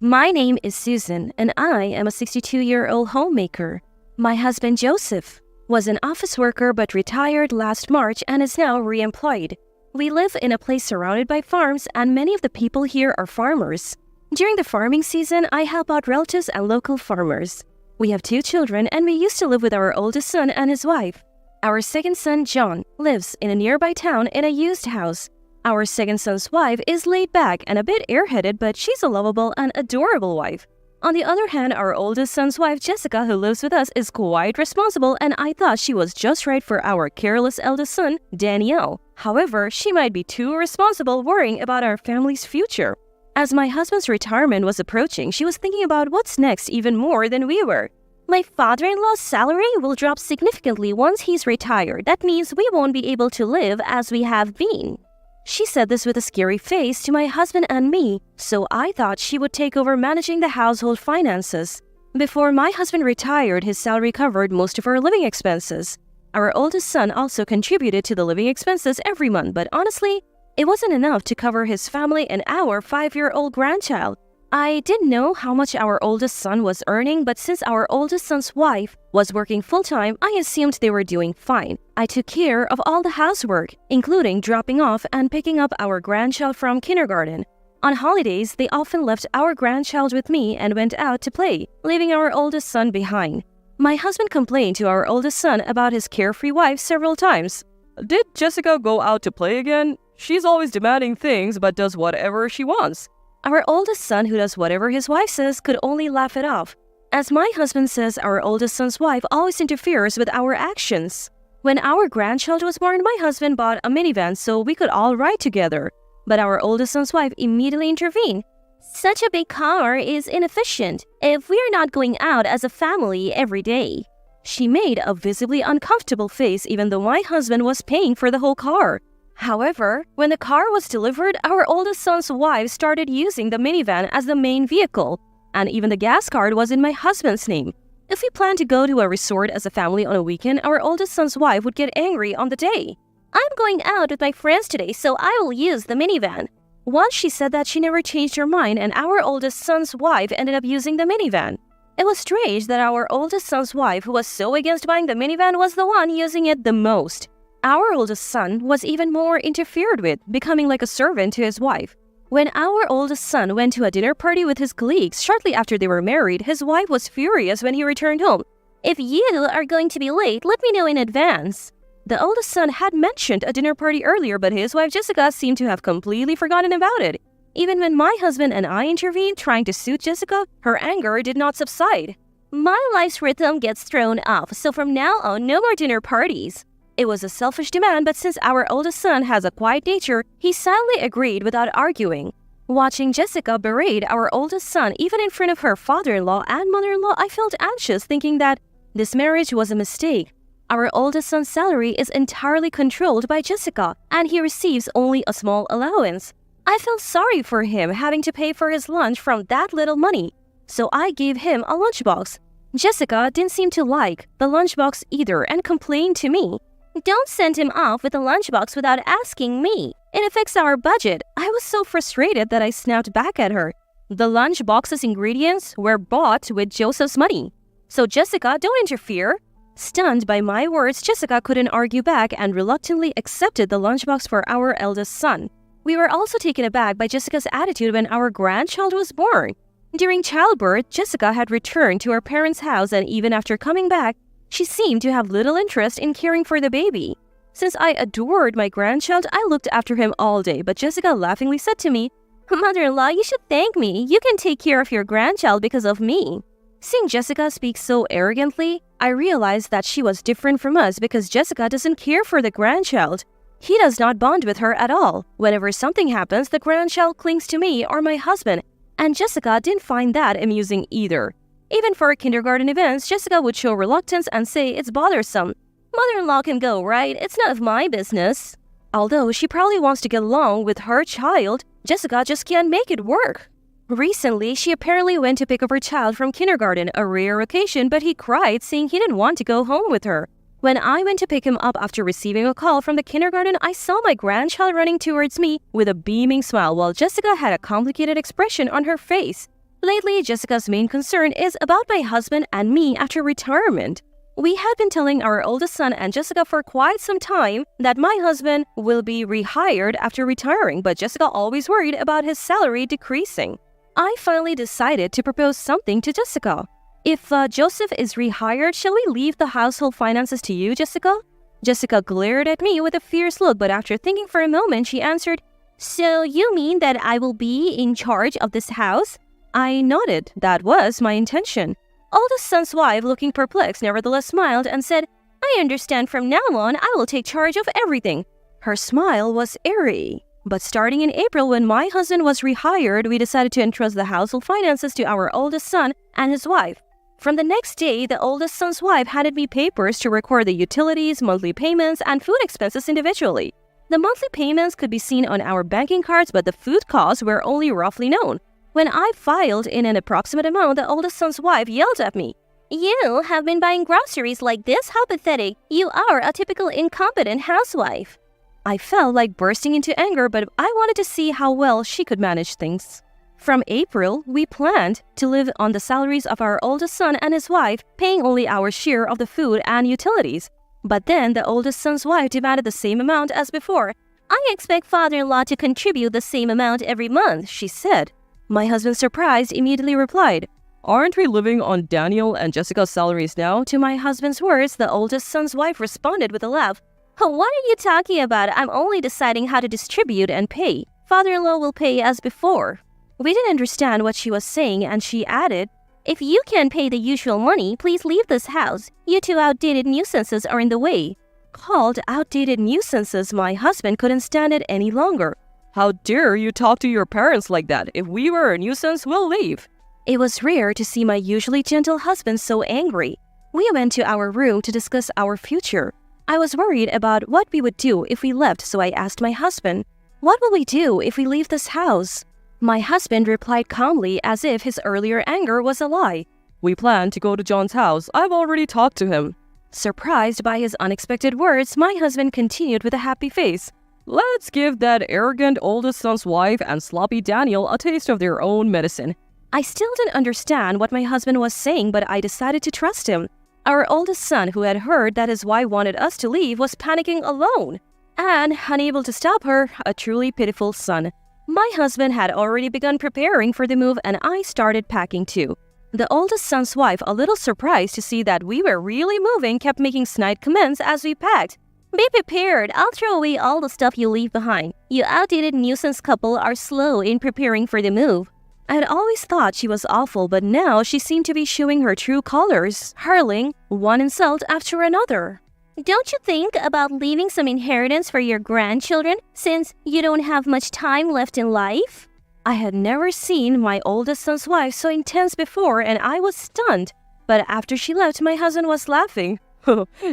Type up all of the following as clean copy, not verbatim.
My name is Susan, and I am a 62-year-old homemaker. My husband Joseph was an office worker but retired last March and is now re-employed. We live in a place surrounded by farms, and many of the people here are farmers. During the farming season, I help out relatives and local farmers. We have 2 children, and we used to live with our oldest son and his wife. Our second son, John, lives in a nearby town in a used house. Our second son's wife is laid back and a bit airheaded, but she's a lovable and adorable wife. On the other hand, our oldest son's wife, Jessica, who lives with us, is quite responsible, and I thought she was just right for our careless eldest son, Daniel. However, she might be too irresponsible, worrying about our family's future. As my husband's retirement was approaching, she was thinking about what's next even more than we were. My father-in-law's salary will drop significantly once he's retired. That means we won't be able to live as we have been. She said this with a scary face to my husband and me, so I thought she would take over managing the household finances. Before my husband retired, his salary covered most of our living expenses. Our oldest son also contributed to the living expenses every month, but honestly, it wasn't enough to cover his family and our 5-year-old grandchild. I didn't know how much our oldest son was earning, but since our oldest son's wife was working full-time, I assumed they were doing fine. I took care of all the housework, including dropping off and picking up our grandchild from kindergarten. On holidays, they often left our grandchild with me and went out to play, leaving our oldest son behind. My husband complained to our oldest son about his carefree wife several times. Did Jessica go out to play again? She's always demanding things but does whatever she wants. Our oldest son, who does whatever his wife says, could only laugh it off. As my husband says, our oldest son's wife always interferes with our actions. When our grandchild was born, my husband bought a minivan so we could all ride together. But our oldest son's wife immediately intervened. Such a big car is inefficient if we are not going out as a family every day. She made a visibly uncomfortable face even though my husband was paying for the whole car. However, when the car was delivered, our oldest son's wife started using the minivan as the main vehicle, and even the gas card was in my husband's name. If we planned to go to a resort as a family on a weekend, our oldest son's wife would get angry on the day. I'm going out with my friends today, so I will use the minivan. Once she said that, she never changed her mind, and our oldest son's wife ended up using the minivan. It was strange that our oldest son's wife, who was so against buying the minivan, was the one using it the most. Our oldest son was even more interfered with, becoming like a servant to his wife. When our oldest son went to a dinner party with his colleagues shortly after they were married, his wife was furious when he returned home. If you are going to be late, let me know in advance. The oldest son had mentioned a dinner party earlier, but his wife Jessica seemed to have completely forgotten about it. Even when my husband and I intervened trying to soothe Jessica, her anger did not subside. My life's rhythm gets thrown off, so from now on, no more dinner parties. It was a selfish demand, but since our oldest son has a quiet nature, he silently agreed without arguing. Watching Jessica berate our oldest son even in front of her father-in-law and mother-in-law, I felt anxious, thinking that this marriage was a mistake. Our oldest son's salary is entirely controlled by Jessica, and he receives only a small allowance. I felt sorry for him having to pay for his lunch from that little money, so I gave him a lunchbox. Jessica didn't seem to like the lunchbox either and complained to me. Don't send him off with a lunchbox without asking me. It affects our budget. I was so frustrated that I snapped back at her. The lunchbox's ingredients were bought with Joseph's money. So Jessica, don't interfere. Stunned by my words, Jessica couldn't argue back and reluctantly accepted the lunchbox for our eldest son. We were also taken aback by Jessica's attitude when our grandchild was born. During childbirth, Jessica had returned to her parents' house, and even after coming back, she seemed to have little interest in caring for the baby. Since I adored my grandchild, I looked after him all day, but Jessica laughingly said to me, "Mother-in-law, you should thank me. You can take care of your grandchild because of me." Seeing Jessica speak so arrogantly, I realized that she was different from us because Jessica doesn't care for the grandchild. He does not bond with her at all. Whenever something happens, the grandchild clings to me or my husband, and Jessica didn't find that amusing either. Even for kindergarten events, Jessica would show reluctance and say it's bothersome. Mother-in-law can go, right? It's none of my business. Although she probably wants to get along with her child, Jessica just can't make it work. Recently, she apparently went to pick up her child from kindergarten, a rare occasion, but he cried, saying he didn't want to go home with her. When I went to pick him up after receiving a call from the kindergarten, I saw my grandchild running towards me with a beaming smile while Jessica had a complicated expression on her face. Lately, Jessica's main concern is about my husband and me after retirement. We had been telling our oldest son and Jessica for quite some time that my husband will be rehired after retiring, but Jessica always worried about his salary decreasing. I finally decided to propose something to Jessica. If Joseph is rehired, shall we leave the household finances to you, Jessica? Jessica glared at me with a fierce look, but after thinking for a moment, she answered, "So you mean that I will be in charge of this house?" I nodded. That was my intention. Oldest son's wife, looking perplexed, nevertheless smiled and said, "I understand from now on I will take charge of everything." Her smile was airy. But starting in April, when my husband was rehired, we decided to entrust the household finances to our oldest son and his wife. From the next day, the oldest son's wife handed me papers to record the utilities, monthly payments, and food expenses individually. The monthly payments could be seen on our banking cards, but the food costs were only roughly known. When I filed in an approximate amount, the oldest son's wife yelled at me, "You have been buying groceries like this? How pathetic. You are a typical incompetent housewife." I felt like bursting into anger, but I wanted to see how well she could manage things. From April, we planned to live on the salaries of our oldest son and his wife, paying only our share of the food and utilities. But then the oldest son's wife demanded the same amount as before. "I expect father-in-law to contribute the same amount every month," she said. My husband, surprised, immediately replied, Aren't we living on Daniel and Jessica's salaries now? To my husband's words, the oldest son's wife responded with a laugh. "What are you talking about? I'm only deciding how to distribute and pay. Father-in-law will pay as before." We didn't understand what she was saying, and she added, "If you can't pay the usual money, please leave this house. You two outdated nuisances are in the way." Called outdated nuisances, my husband couldn't stand it any longer. How dare you talk to your parents like that? If we were a nuisance, we'll leave. It was rare to see my usually gentle husband so angry. We went to our room to discuss our future. I was worried about what we would do if we left, so I asked my husband, "What will we do if we leave this house?" My husband replied calmly, as if his earlier anger was a lie. We plan to go to John's house. I've already talked to him. Surprised by his unexpected words, my husband continued with a happy face. Let's give that arrogant oldest son's wife and sloppy Daniel a taste of their own medicine. I still didn't understand what my husband was saying, but I decided to trust him. Our oldest son, who had heard that his wife wanted us to leave, was panicking alone. And, unable to stop her, a truly pitiful son. My husband had already begun preparing for the move, and I started packing too. The oldest son's wife, a little surprised to see that we were really moving, kept making snide comments as we packed. "Be prepared. I'll throw away all the stuff you leave behind. You outdated nuisance couple are slow in preparing for the move." I had always thought she was awful, but now she seemed to be showing her true colors, hurling one insult after another. "Don't you think about leaving some inheritance for your grandchildren since you don't have much time left in life?" I had never seen my oldest son's wife so intense before, and I was stunned. But after she left, my husband was laughing.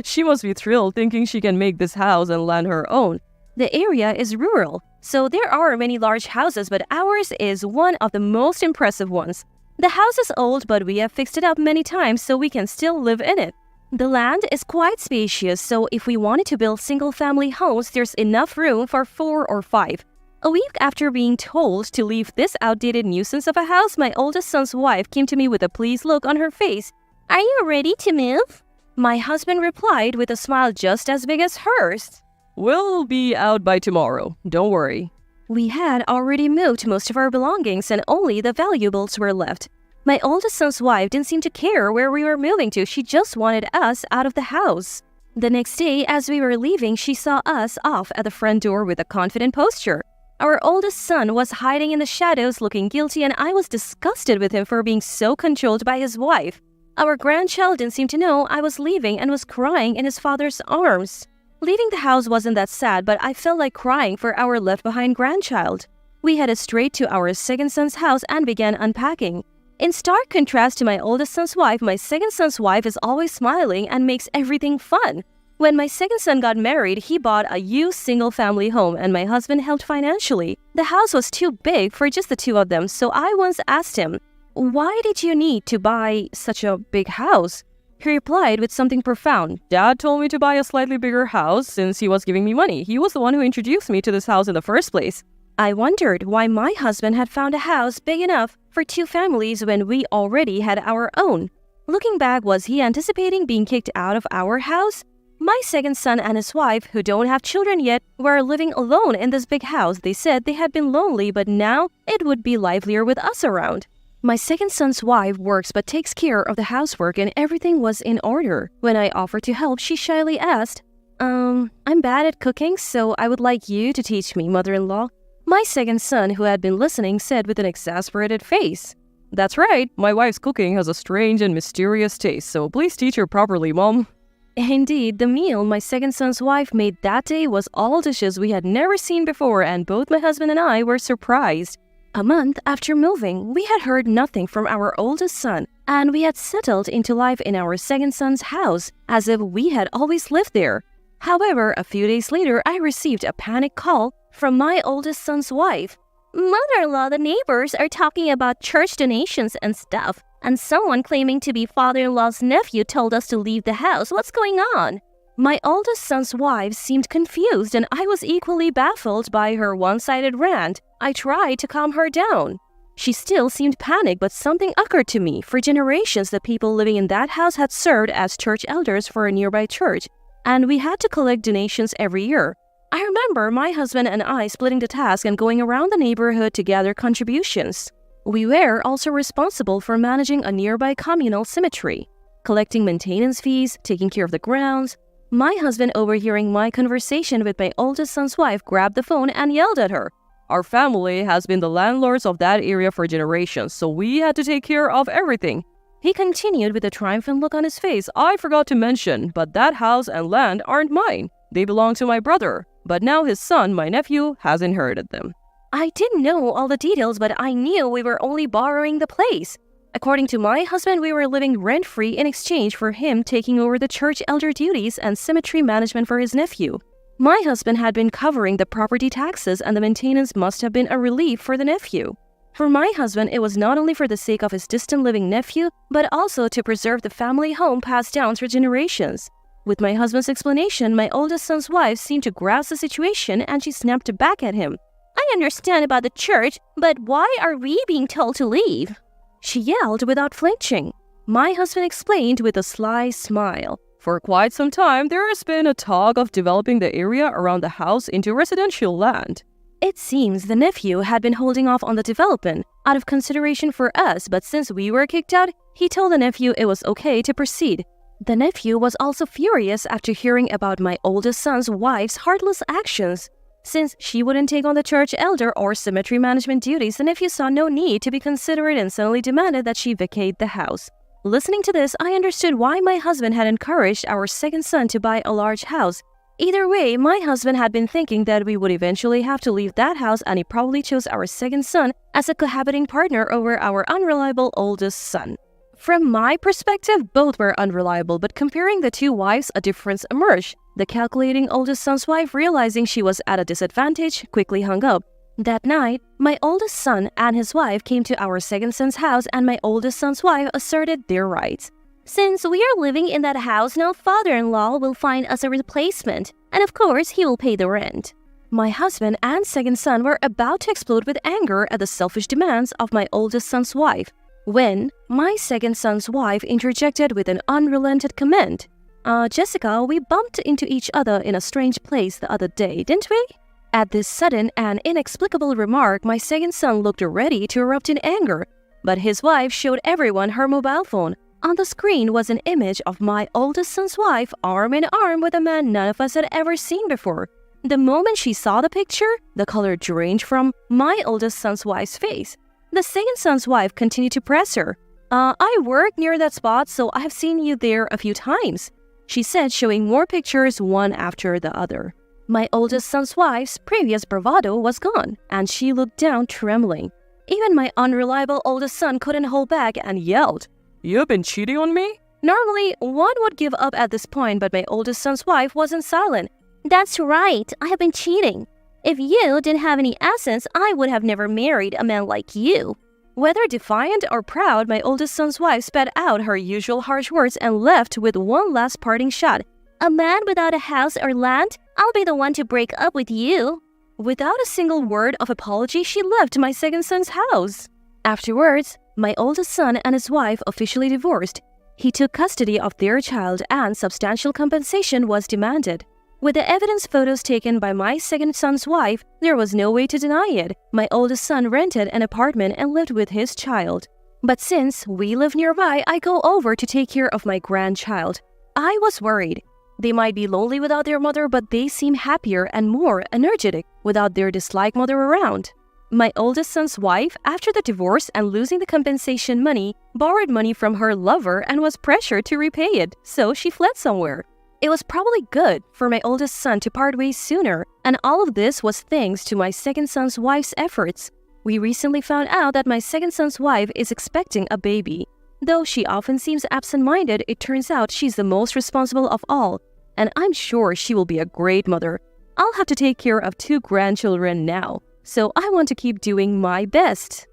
She must be thrilled thinking she can make this house and land her own. The area is rural, so there are many large houses, but ours is one of the most impressive ones. The house is old, but we have fixed it up many times so we can still live in it. The land is quite spacious, so if we wanted to build single-family homes, there's enough room for 4 or 5. A week after being told to leave this outdated nuisance of a house, my oldest son's wife came to me with a pleased look on her face. "Are you ready to move?" My husband replied with a smile just as big as hers. We'll be out by tomorrow. Don't worry. We had already moved most of our belongings and only the valuables were left. My oldest son's wife didn't seem to care where we were moving to. She just wanted us out of the house. The next day, as we were leaving, she saw us off at the front door with a confident posture. Our oldest son was hiding in the shadows looking guilty, and I was disgusted with him for being so controlled by his wife. Our grandchild didn't seem to know I was leaving and was crying in his father's arms. Leaving the house wasn't that sad, but I felt like crying for our left-behind grandchild. We headed straight to our second son's house and began unpacking. In stark contrast to my oldest son's wife, my second son's wife is always smiling and makes everything fun. When my second son got married, he bought a used single-family home and my husband helped financially. The house was too big for just the two of them, so I once asked him, "Why did you need to buy such a big house?" He replied with something profound. Dad told me to buy a slightly bigger house since he was giving me money. He was the one who introduced me to this house in the first place. I wondered why my husband had found a house big enough for 2 families when we already had our own. Looking back, was he anticipating being kicked out of our house? My second son and his wife, who don't have children yet, were living alone in this big house. They said they had been lonely, but now it would be livelier with us around. My second son's wife works but takes care of the housework and everything was in order. When I offered to help, she shyly asked, I'm bad at cooking, so I would like you to teach me, mother-in-law." My second son, who had been listening, said with an exasperated face, "That's right, my wife's cooking has a strange and mysterious taste, so please teach her properly, Mom." Indeed, the meal my second son's wife made that day was all dishes we had never seen before, and both my husband and I were surprised. A month after moving, we had heard nothing from our oldest son, and we had settled into life in our second son's house, as if we had always lived there. However, a few days later, I received a panic call from my oldest son's wife. "Mother-in-law, the neighbors are talking about church donations and stuff, and someone claiming to be father-in-law's nephew told us to leave the house. What's going on?" My oldest son's wife seemed confused, and I was equally baffled by her one-sided rant. I tried to calm her down. She still seemed panicked, but something occurred to me. For generations, the people living in that house had served as church elders for a nearby church, and we had to collect donations every year. I remember my husband and I splitting the task and going around the neighborhood to gather contributions. We were also responsible for managing a nearby communal cemetery, collecting maintenance fees, taking care of the grounds. My husband, overhearing my conversation with my oldest son's wife, grabbed the phone and yelled at her, "Our family has been the landlords of that area for generations, so we had to take care of everything." He continued with a triumphant look on his face, "I forgot to mention, but that house and land aren't mine. They belong to my brother, but now his son, my nephew, has inherited them." I didn't know all the details, but I knew we were only borrowing the place. According to my husband, we were living rent-free in exchange for him taking over the church elder duties and cemetery management for his nephew. My husband had been covering the property taxes, and the maintenance must have been a relief for the nephew. For my husband, it was not only for the sake of his distant living nephew, but also to preserve the family home passed down through generations. With my husband's explanation, my oldest son's wife seemed to grasp the situation, and she snapped back at him. "I understand about the church, but why are we being told to leave?" She yelled without flinching. My husband explained with a sly smile. "For quite some time, there has been a talk of developing the area around the house into residential land." It seems the nephew had been holding off on the development out of consideration for us, but since we were kicked out, he told the nephew it was okay to proceed. The nephew was also furious after hearing about my oldest son's wife's heartless actions. Since she wouldn't take on the church elder or cemetery management duties, the nephew saw no need to be considerate and suddenly demanded that she vacate the house. Listening to this, I understood why my husband had encouraged our second son to buy a large house. Either way, my husband had been thinking that we would eventually have to leave that house, and he probably chose our second son as a cohabiting partner over our unreliable oldest son. From my perspective, both were unreliable, but comparing the two wives, a difference emerged. The calculating oldest son's wife, realizing she was at a disadvantage, quickly hung up. That night, my oldest son and his wife came to our second son's house, and my oldest son's wife asserted their rights. "Since we are living in that house now, father-in-law will find us a replacement, and of course he will pay the rent." My husband and second son were about to explode with anger at the selfish demands of my oldest son's wife, when my second son's wife interjected with an unrelenting comment. "Jessica, we bumped into each other in a strange place the other day, didn't we?" At this sudden and inexplicable remark, my second son looked ready to erupt in anger, but his wife showed everyone her mobile phone. On the screen was an image of my oldest son's wife arm in arm with a man none of us had ever seen before. The moment she saw the picture, the color drained from my oldest son's wife's face. The second son's wife continued to press her. I work near that spot, so I've seen you there a few times," she said, showing more pictures one after the other. My oldest son's wife's previous bravado was gone, and she looked down trembling. Even my unreliable oldest son couldn't hold back and yelled, "You've been cheating on me?" Normally, one would give up at this point, but my oldest son's wife wasn't silent. "That's right, I have been cheating. If you didn't have any assets, I would have never married a man like you." Whether defiant or proud, my oldest son's wife spat out her usual harsh words and left with one last parting shot. "A man without a house or land? I'll be the one to break up with you." Without a single word of apology, she left my second son's house. Afterwards, my oldest son and his wife officially divorced. He took custody of their child and substantial compensation was demanded. With the evidence photos taken by my second son's wife, there was no way to deny it. My oldest son rented an apartment and lived with his child. But since we live nearby, I go over to take care of my grandchild. I was worried. They might be lonely without their mother, but they seem happier and more energetic without their disliked mother around. My oldest son's wife, after the divorce and losing the compensation money, borrowed money from her lover and was pressured to repay it, so she fled somewhere. It was probably good for my oldest son to part ways sooner, and all of this was thanks to my second son's wife's efforts. We recently found out that my second son's wife is expecting a baby. Though she often seems absent-minded, it turns out she's the most responsible of all, and I'm sure she will be a great mother. I'll have to take care of 2 grandchildren now, so I want to keep doing my best.